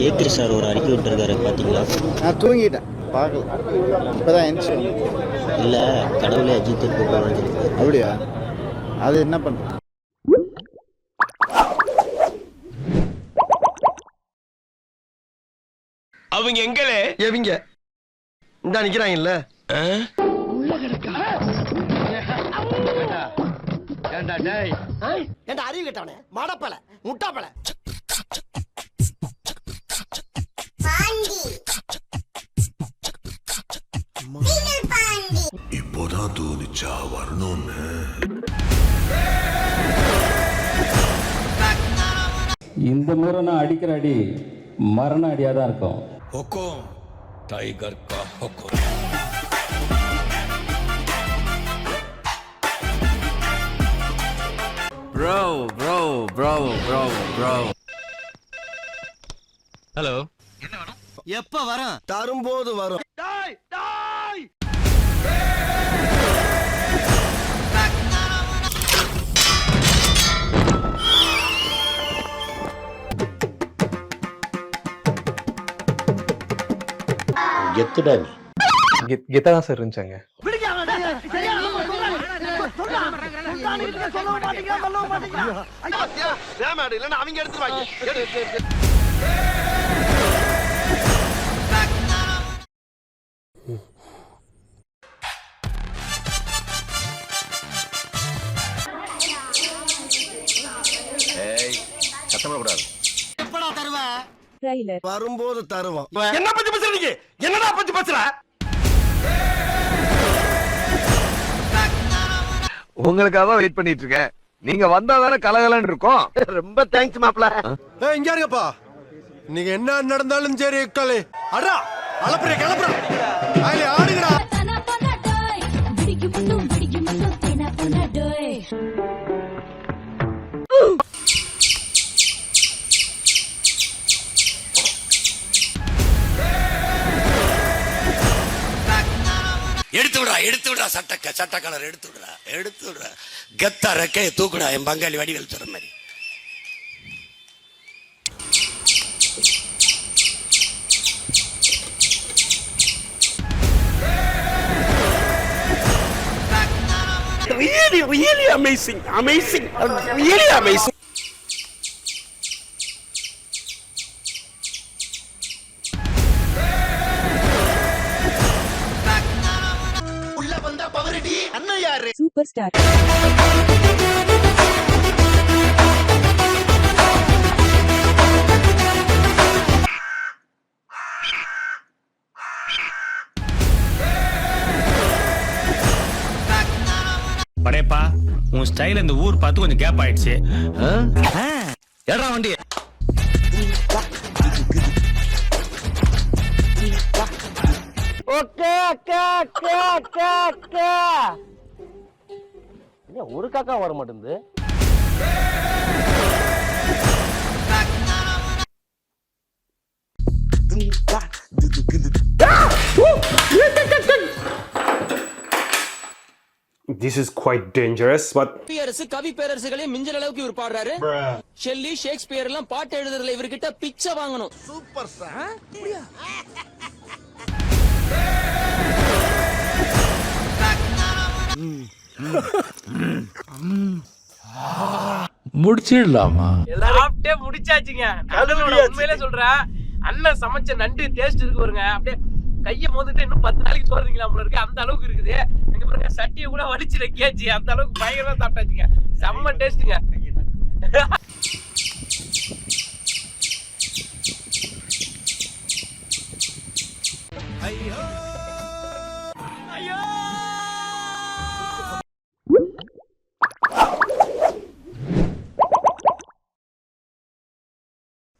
ஏக்ரி sir ஒரு அறிக்கை விட்டுருக்காரு பார்த்தீங்களா? நான் தூங்கிட்டேன், பார்க்கல. இப்போதான் எந்திரிச்சு. இல்லை, கடவுளே அஜித்துக்கு வந்துருக்கு. அப்படியா? அது என்ன பண்ண? அவங்க எங்களே எவிங்க இந்த நிக்கிறாங்கல்ல அறிவு கேட்டவனே, மடப்பல முட்டாப்பல. இப்போதான் தோணுச்சா வரணும்னு. இந்த முறை நான் அடிக்கிற அடி மரண அடியாக தான் இருக்கும். ஹொக்கோம் டைகர் கா ஹொக்கோம். ஹலோ, என்ன வேணும்? எப்ப வரும்? தரும்போது வரும். கெத்துடா நீ. கெத்தா தான் சார் இருந்துச்சாங்க. அவங்க எடுத்துருவாங்க. கத்தப்படக்கூடாது. எப்படா தருவ? வரும்போது தருவோம். என்ன பத்தி பேசுறீங்க? என்னடா பத்தி பேசுற? உங்களுக்காக தான் வெயிட் பண்ணிட்டு இருக்கேன். நீங்க வந்தா தானே கலகலன்னு இருக்கும். ரொம்ப தேங்க்ஸ் மாப்ள. இங்க இருங்கப்பா. நீங்க என்ன நடந்தாலும் சரி கலை. அடா அலப்புற கிளப்புற. ஐல ஆடுங்கடா. எடுத்து விடா சட்ட கலர் எடுத்து விடுறா. கெத்தா ரெக்கையை தூக்குடா. என் பங்காளி வடிவேல் சொல்ற மாதிரி. Really amazing. Really amazing. Superstar. Padayappa, உன் ஸ்டைல் இந்த ஊர் பார்த்து கொஞ்சம் கேப் ஆயிடுச்சு. ஏடா வண்டி. ஓகே அக்கா. ஒரு காக்கா வர மாட்டேங்குது. This is quite dangerous, but கவி பேரரசுகளே மிஞ்சல் அளவுக்கு இவர் பாடுறாரு. ஷெல்லி, ஷேக்ஸ்பியர் எல்லாம் பாட்டு எழுதுறதுல இவர்கிட்ட பிச்சை வாங்கணும். Super sir. முடிச்சிடலாமா? சாப்பிட்டே முடிச்சாச்சுங்க. உண்மையிலே சொல்றேன், அண்ணன் சமைச்ச நண்டு டேஸ்ட் இருக்கு பாருங்க. அப்படியே கையை மோதிட்டு இன்னும் 10 நாளைக்கு சோறுங்களா போல இருக்கு. அந்த அளவுக்கு இருக்குது. எங்க பாருங்க, சட்டியை கூட வடிச்சு வைக்காச்சு. அந்த அளவுக்கு பயங்கரமா சாப்பிட்டாச்சுங்க. செம்ம டேஸ்ட்டுங்க.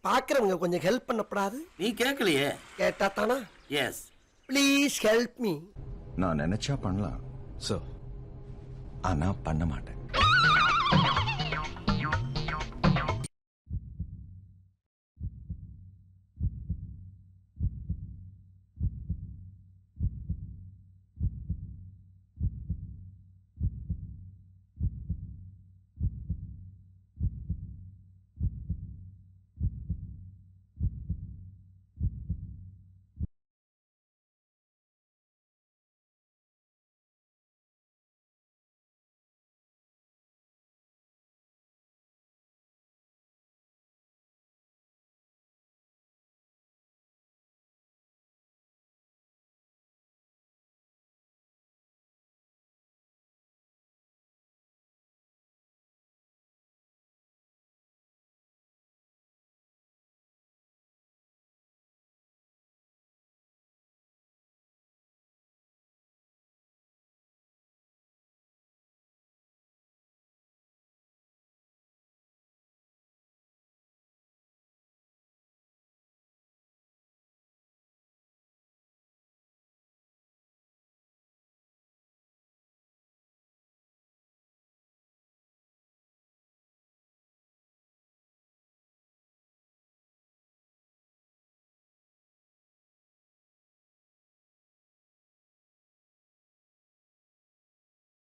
பாக்குறவங்க கொஞ்சம் ஹெல்ப் பண்ணப்படாது? நீ கேட்கலையே. கேட்டா தானா? Yes, please help me. நான் நினைச்சா பண்ணலாம், ஆனா பண்ண மாட்டேன்.